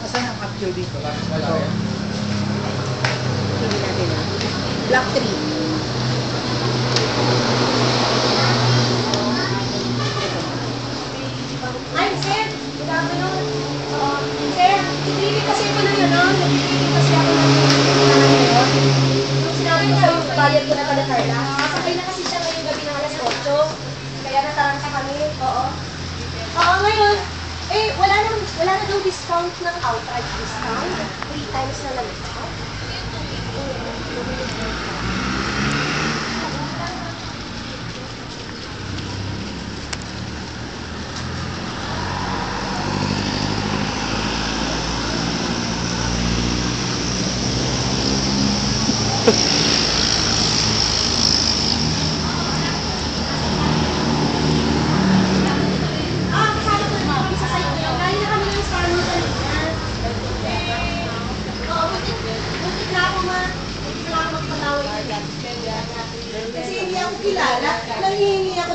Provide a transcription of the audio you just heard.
Asan ang capture dito? Ito. Hindi natin na. Block 3. Ay, sir! Good afternoon. Sir, nagpili kasi ako na yun, no? Nagpili kasi ako ng yung sinabi ko sa'yo, bayad ko na pala, Carla. Sakay na kasi siya ngayong gabi ng alas 8. Kaya nataranta kami. Oo. Oo, ngayon, wala na daw discount ng outright discount. 3 times na lang ito. Kasama ko na isa sa'yo ngayon. Galing na kami ng Star Wars kanina. Oo, butit na ako magpatawag. Kasi hindi ako kilala. Nangihingi ako.